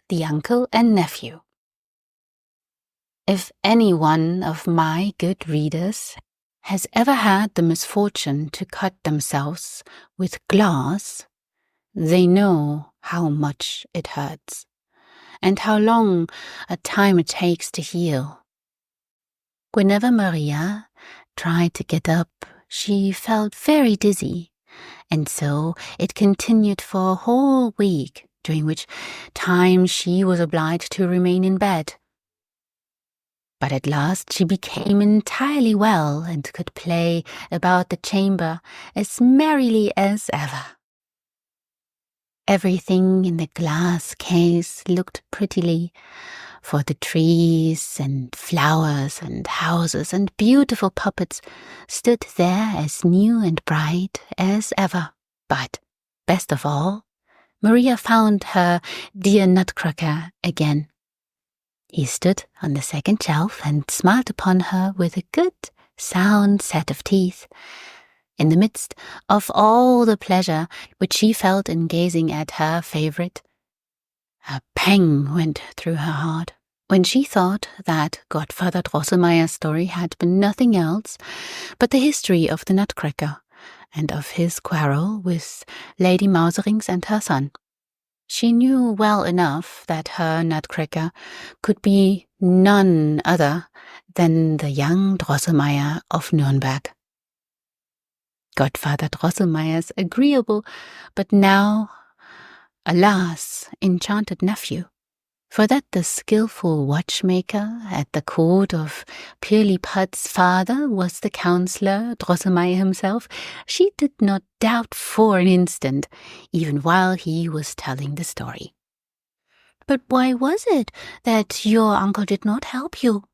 the uncle and nephew. If any one of my good readers has ever had the misfortune to cut themselves with glass, they know how much it hurts, and how long a time it takes to heal. Whenever Maria tried to get up, she felt very dizzy, and so it continued for a whole week, during which time she was obliged to remain in bed. But at last she became entirely well and could play about the chamber as merrily as ever. Everything in the glass case looked prettily, for the trees and flowers and houses and beautiful puppets stood there as new and bright as ever. But, best of all, Maria found her dear Nutcracker again. He stood on the second shelf and smiled upon her with a good, sound set of teeth, in the midst of all the pleasure which she felt in gazing at her favourite. A pang went through her heart when she thought that Godfather Drosselmeyer's story had been nothing else but the history of the Nutcracker and of his quarrel with Lady Mouserings and her son. She knew well enough that her Nutcracker could be none other than the young Drosselmeyer of Nuremberg. Godfather Drosselmeyer's agreeable, but now, alas, enchanted nephew, for that the skilful watchmaker at the court of Pirlipat's father was the Councillor Drosselmeyer himself, she did not doubt for an instant, even while he was telling the story. "But why was it that your uncle did not help you?"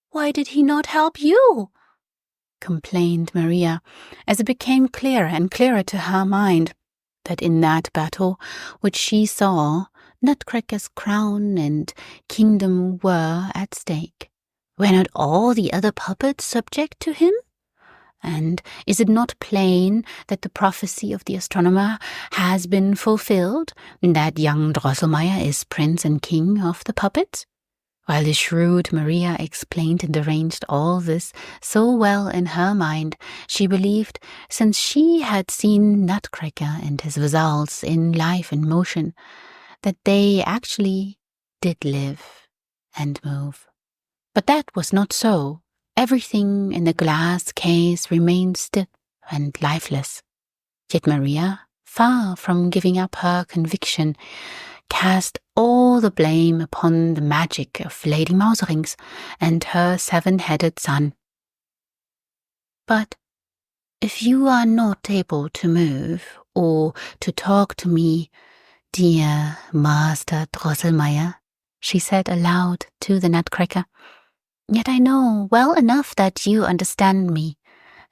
"Why did he not help you?" complained Maria, as it became clearer and clearer to her mind that in that battle which she saw, Nutcracker's crown and kingdom were at stake. Were not all the other puppets subject to him? And is it not plain that the prophecy of the astronomer has been fulfilled, that young Drosselmeyer is prince and king of the puppets? While the shrewd Maria explained and arranged all this so well in her mind, she believed, since she had seen Nutcracker and his vassals in life and motion, that they actually did live and move. But that was not so. Everything in the glass case remained stiff and lifeless. Yet Maria, far from giving up her conviction, cast all the blame upon the magic of Lady Mouserings and her 7-headed son. "But if you are not able to move or to talk to me, dear Master Drosselmeyer," she said aloud to the Nutcracker, "yet I know well enough that you understand me,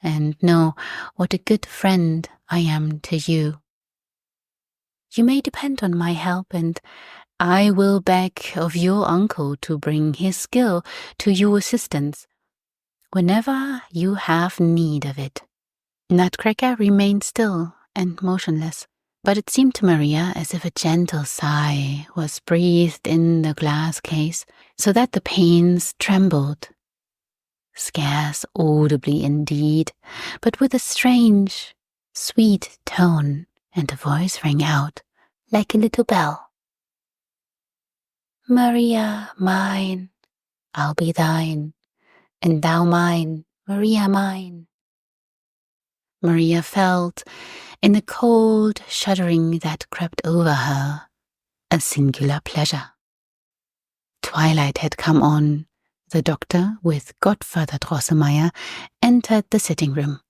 and know what a good friend I am to you. You may depend on my help, and I will beg of your uncle to bring his skill to your assistance whenever you have need of it." Nutcracker remained still and motionless, but it seemed to Maria as if a gentle sigh was breathed in the glass case, so that the panes trembled, scarce audibly indeed, but with a strange, sweet tone, and a voice rang out like a little bell. "Maria mine, I'll be thine, and thou mine, Maria mine." Maria felt, in the cold shuddering that crept over her, a singular pleasure. Twilight had come on. The doctor, with Godfather Drosselmeyer, entered the sitting-room,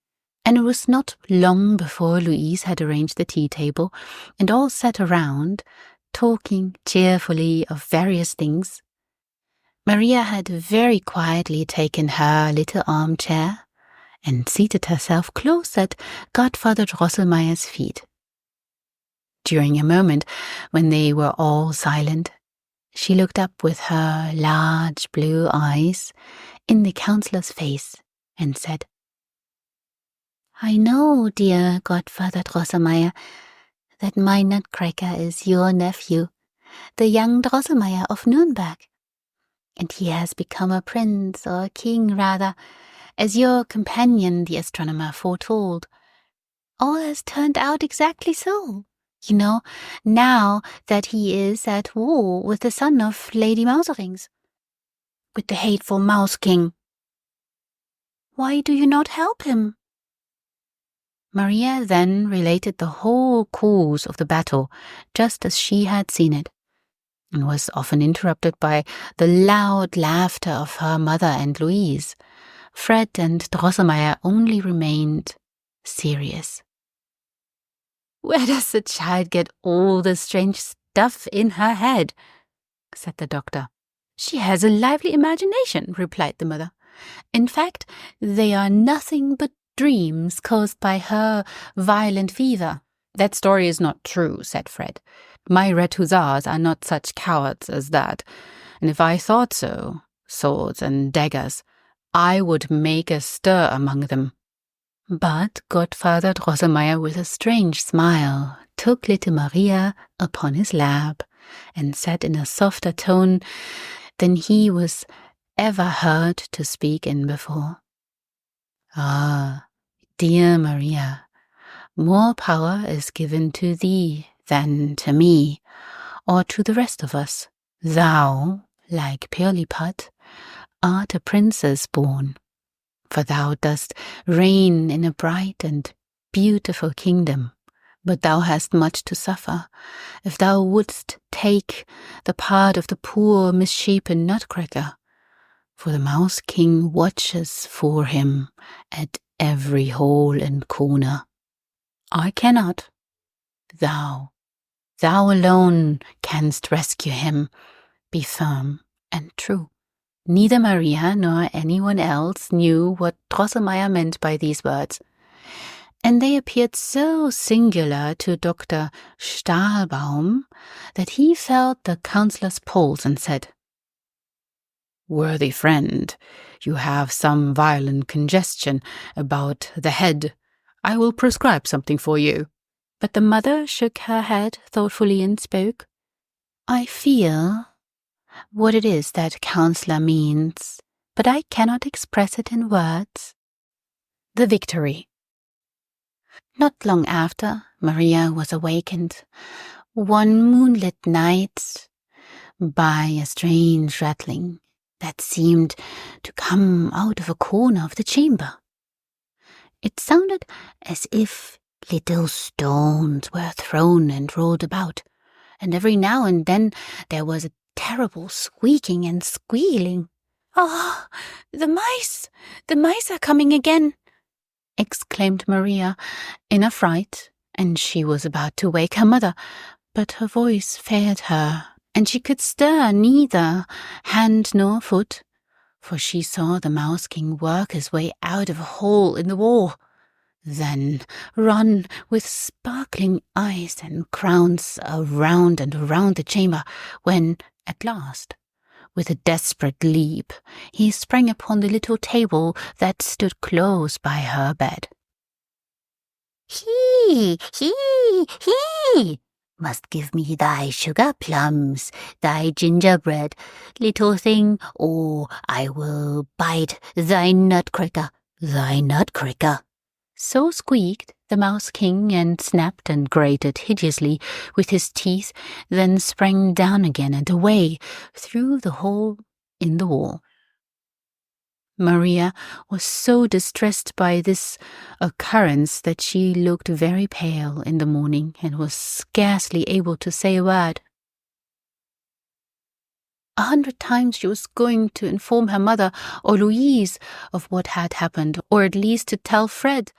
and it was not long before Louise had arranged the tea-table, and all sat around, talking cheerfully of various things. Maria had very quietly taken her little armchair and seated herself close at Godfather Drosselmeyer's feet. During a moment, when they were all silent, she looked up with her large blue eyes in the Councillor's face and said, "I know, dear Godfather Drosselmeyer, that my Nutcracker is your nephew, the young Drosselmeyer of Nürnberg. And he has become a prince, or a king rather, as your companion, the astronomer, foretold. All has turned out exactly so. You know, now that he is at war with the son of Lady Mouserings, with the hateful Mouse King. Why do you not help him? Maria then related the whole course of the battle, just as she had seen it, and was often interrupted by the loud laughter of her mother and Louise. Fred and Drosselmeyer only remained serious. "Where does the child get all the strange stuff in her head?" said the doctor. "She has a lively imagination," replied the mother. "In fact, they are nothing but dreams caused by her violent fever." "That story is not true," said Fred. "My red hussars are not such cowards as that, and if I thought so, swords and daggers, I would make a stir among them." But Godfather Drosselmeyer, with a strange smile, took little Maria upon his lap and said in a softer tone than he was ever heard to speak in before, "Ah, dear Maria, more power is given to thee than to me, or to the rest of us. Thou, like Pirlipat, art a princess born, for thou dost reign in a bright and beautiful kingdom, but thou hast much to suffer if thou wouldst take the part of the poor misshapen Nutcracker, for the Mouse King watches for him at every hole and corner. I cannot. Thou alone canst rescue him. Be firm and true." Neither Maria nor anyone else knew what Drosselmeyer meant by these words, and they appeared so singular to Dr. Stahlbaum that he felt the counselor's pulse and said, "Worthy friend, you have some violent congestion about the head. I will prescribe something for you." But the mother shook her head thoughtfully and spoke. "I feel what it is that counselor means, but I cannot express it in words." The victory. Not long after, Maria was awakened, one moonlit night, by a strange rattling that seemed to come out of a corner of the chamber. It sounded as if little stones were thrown and rolled about, and every now and then there was a terrible squeaking and squealing. "Ah, the mice! The mice are coming again!" exclaimed Maria in a fright, and she was about to wake her mother, but her voice failed her, and she could stir neither hand nor foot, for she saw the Mouse King work his way out of a hole in the wall, then run with sparkling eyes and crowns around and around the chamber, when, at last, with a desperate leap, he sprang upon the little table that stood close by her bed. "He, must give me thy sugar plums, thy gingerbread, little thing, or I will bite thy nutcracker, thy nutcracker." So squeaked the Mouse King, and snapped and grated hideously with his teeth, then sprang down again and away through the hole in the wall. Maria was so distressed by this occurrence that she looked very pale in the morning and was scarcely able to say a word. 100 times she was going to inform her mother or Louise of what had happened, or at least to tell Fred.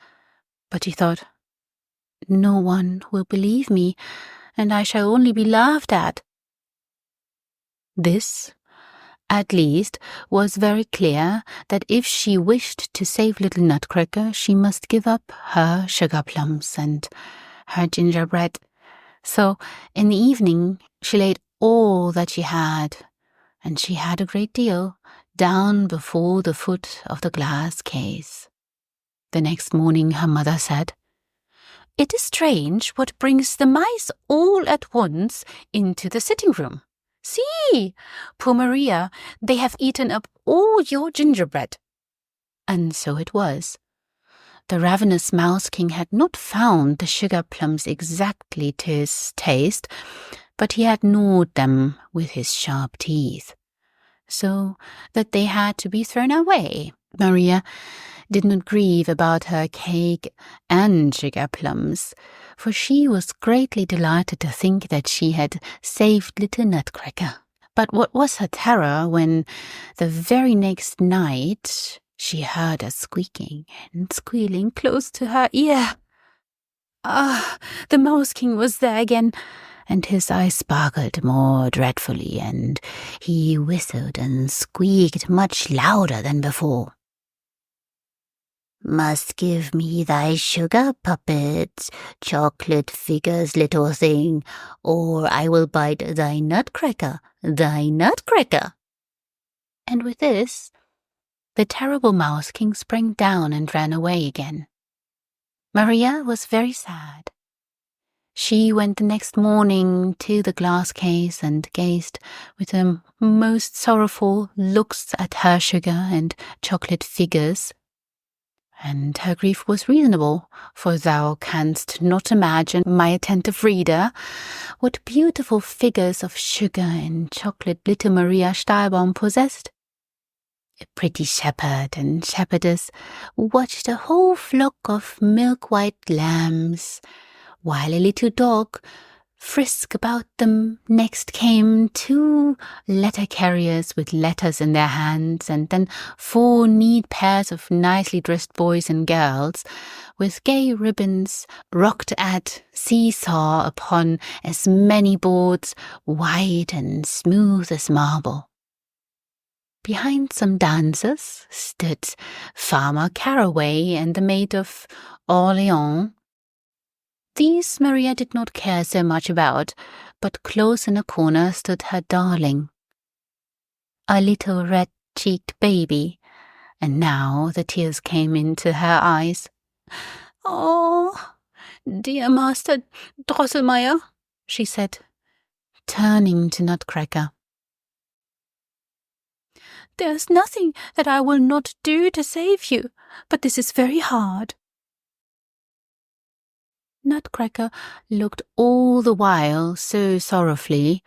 But she thought, no one will believe me, and I shall only be laughed at. This, at least, was very clear, that if she wished to save little Nutcracker, she must give up her sugar plums and her gingerbread. So, in the evening, she laid all that she had, and she had a great deal, down before the foot of the glass case. The next morning her mother said, "It is strange what brings the mice all at once into the sitting room. See, poor Maria, they have eaten up all your gingerbread." And so it was. The ravenous Mouse King had not found the sugar plums exactly to his taste, but he had gnawed them with his sharp teeth, so that they had to be thrown away. Maria did not grieve about her cake and sugar plums, for she was greatly delighted to think that she had saved little Nutcracker. But what was her terror when, the very next night, she heard a squeaking and squealing close to her ear. The Mouse King was there again, and his eyes sparkled more dreadfully, and he whistled and squeaked much louder than before. "Must give me thy sugar puppets, chocolate figures, little thing, or I will bite thy nutcracker, thy nutcracker." And with this, the terrible Mouse King sprang down and ran away again. Maria was very sad. She went the next morning to the glass case and gazed with the most sorrowful looks at her sugar and chocolate figures. And her grief was reasonable, for thou canst not imagine, my attentive reader, what beautiful figures of sugar and chocolate little Maria Stahlbaum possessed. A pretty shepherd and shepherdess watched a whole flock of milk-white lambs, while a little dog frisked about them. Next came 2 letter carriers with letters in their hands, and then 4 neat pairs of nicely dressed boys and girls with gay ribbons rocked at seesaw upon as many boards, white and smooth as marble. Behind some dancers stood Farmer Caraway and the Maid of Orleans. These Maria did not care so much about, but close in a corner stood her darling, a little red-cheeked baby, and now the tears came into her eyes. "Oh, dear Master Drosselmeyer," she said, turning to Nutcracker. "There's nothing that I will not do to save you, but this is very hard." Nutcracker looked all the while so sorrowfully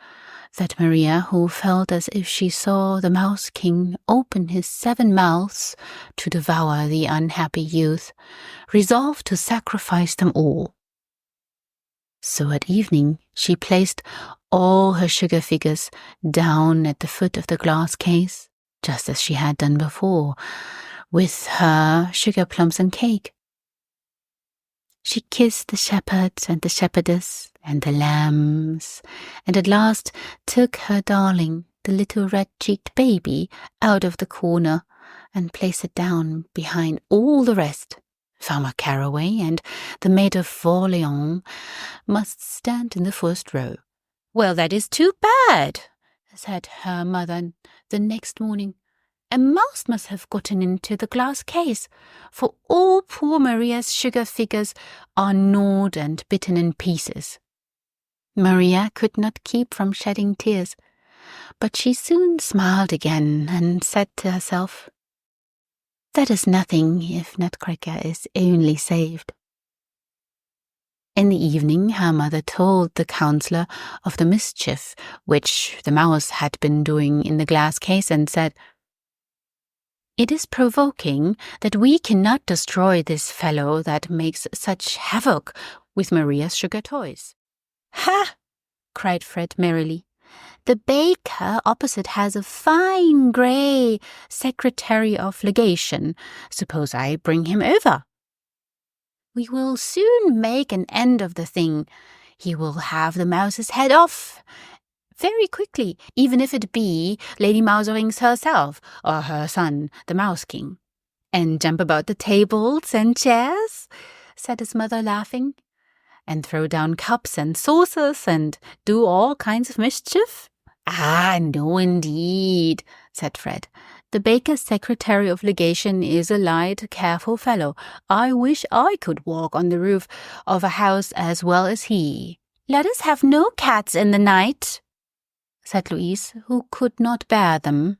that Maria, who felt as if she saw the Mouse King open his 7 mouths to devour the unhappy youth, resolved to sacrifice them all. So at evening she placed all her sugar figures down at the foot of the glass case, just as she had done before, with her sugar plums and cake. She kissed the shepherd and the shepherdess and the lambs, and at last took her darling, the little red-cheeked baby, out of the corner and placed it down behind all the rest. Farmer Caraway and the Maid of Orleans must stand in the first row. "Well, that is too bad," said her mother the next morning. "A mouse must have gotten into the glass case, for all poor Maria's sugar figures are gnawed and bitten in pieces." Maria could not keep from shedding tears, but she soon smiled again and said to herself, "That is nothing if Nutcracker is only saved." In the evening her mother told the councillor of the mischief which the mouse had been doing in the glass case, and said, "It is provoking that we cannot destroy this fellow that makes such havoc with Maria's sugar toys." "Ha!" cried Fred merrily. "The baker opposite has a fine grey secretary of legation. Suppose I bring him over? We will soon make an end of the thing. He will have the mouse's head off very quickly, even if it be Lady Mouserings herself, or her son, the Mouse King." "And jump about the tables and chairs," said his mother, laughing, "and throw down cups and saucers, and do all kinds of mischief?" "Ah, no, indeed," said Fred. The baker's secretary of legation is a light, careful fellow. I wish I could walk on the roof of a house as well as he. Let us have no cats in the night, said Louise, who could not bear them.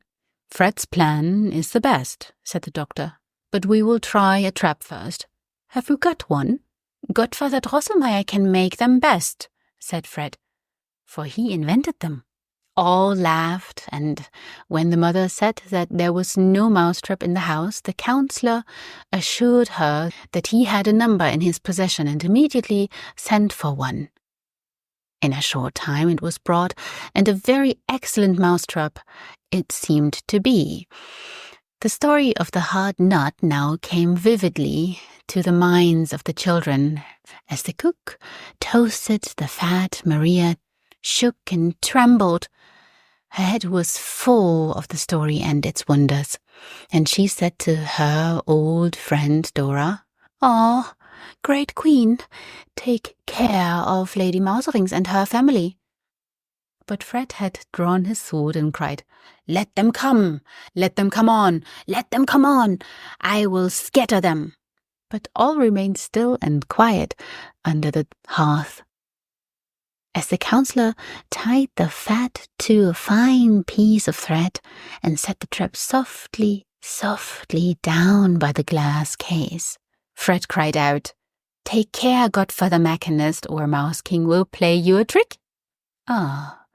Fred's plan is the best, said the doctor, but we will try a trap first. Have you got one? Godfather Drosselmeyer can make them best, said Fred, for he invented them. All laughed, and when the mother said that there was no mousetrap in the house, the counselor assured her that he had a number in his possession and immediately sent for one. In a short time it was brought, and a very excellent mousetrap it seemed to be. The story of the hard nut now came vividly to the minds of the children as the cook toasted the fat Maria, shook and trembled. Her head was full of the story and its wonders, and she said to her old friend Dora, "Ah, great queen, take care of Lady Mouserings and her family." But Fred had drawn his sword and cried, "Let them come! Let them come on! Let them come on! I will scatter them!" But all remained still and quiet under the hearth. As the counselor tied the fat to a fine piece of thread and set the trap softly, softly down by the glass case, Fred cried out, "Take care, Godfather Machinist, or Mouse King will play you a trick." Ah,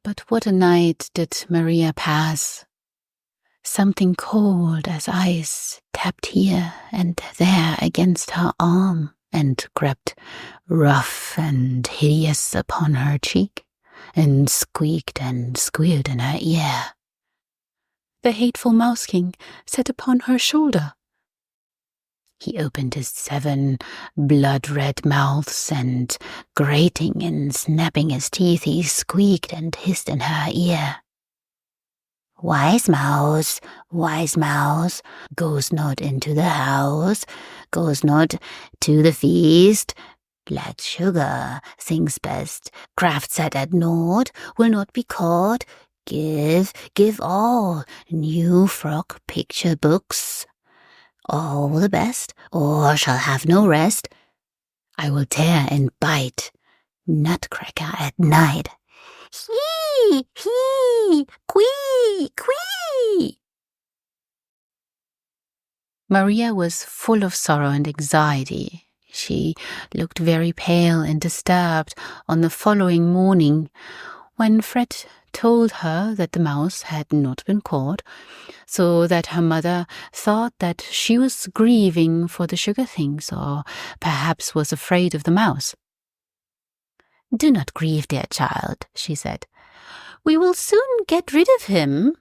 but what a night did Maria pass! Something cold as ice tapped here and there against her arm, and crept rough and hideous upon her cheek, and squeaked and squealed in her ear. The hateful Mouse King sat upon her shoulder. He opened his 7 blood-red mouths, and grating and snapping his teeth, he squeaked and hissed in her ear. Wise mouse, goes not into the house, goes not to the feast. Black sugar thinks best, craft set at naught, will not be caught. Give all, new frock picture books. All the best, or shall have no rest. I will tear and bite, Nutcracker at night. Hee, quee, quee. Maria was full of sorrow and anxiety. She looked very pale and disturbed on the following morning, when Fred told her that the mouse had not been caught, so that her mother thought that she was grieving for the sugar things, or perhaps was afraid of the mouse. "Do not grieve, dear child," she said. "We will soon get rid of him.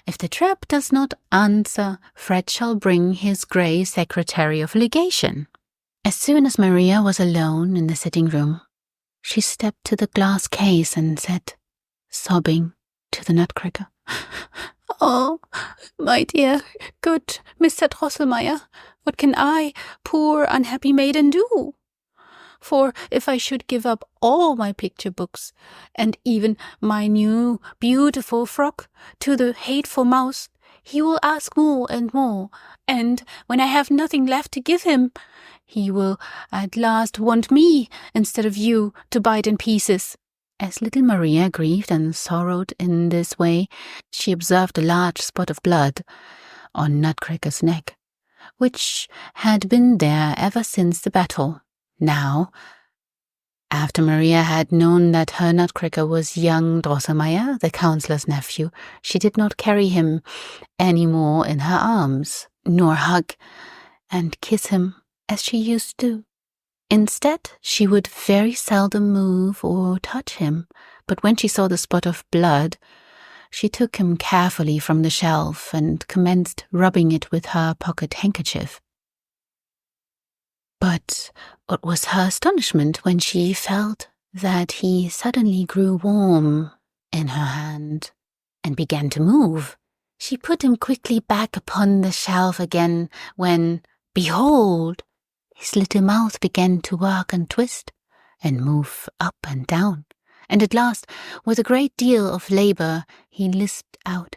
If the trap does not answer, Fred shall bring his grey secretary of legation." As soon as Maria was alone in the sitting room, she stepped to the glass case and said, sobbing, to the Nutcracker, "Oh, my dear, good Mr. Drosselmeyer, what can I, poor unhappy maiden, do? For if I should give up all my picture books, and even my new beautiful frock, to the hateful mouse, he will ask more and more, and when I have nothing left to give him, he will at last want me instead of you to bite in pieces." As little Maria grieved and sorrowed in this way, she observed a large spot of blood on Nutcracker's neck, which had been there ever since the battle. Now, after Maria had known that her Nutcracker was young Drosselmeyer, the counselor's nephew, she did not carry him any more in her arms, nor hug and kiss him as she used to. Instead, she would very seldom move or touch him, but when she saw the spot of blood, she took him carefully from the shelf and commenced rubbing it with her pocket handkerchief. But what was her astonishment when she felt that he suddenly grew warm in her hand and began to move. She put him quickly back upon the shelf again when, behold, his little mouth began to work and twist and move up and down, and at last, with a great deal of labor, he lisped out,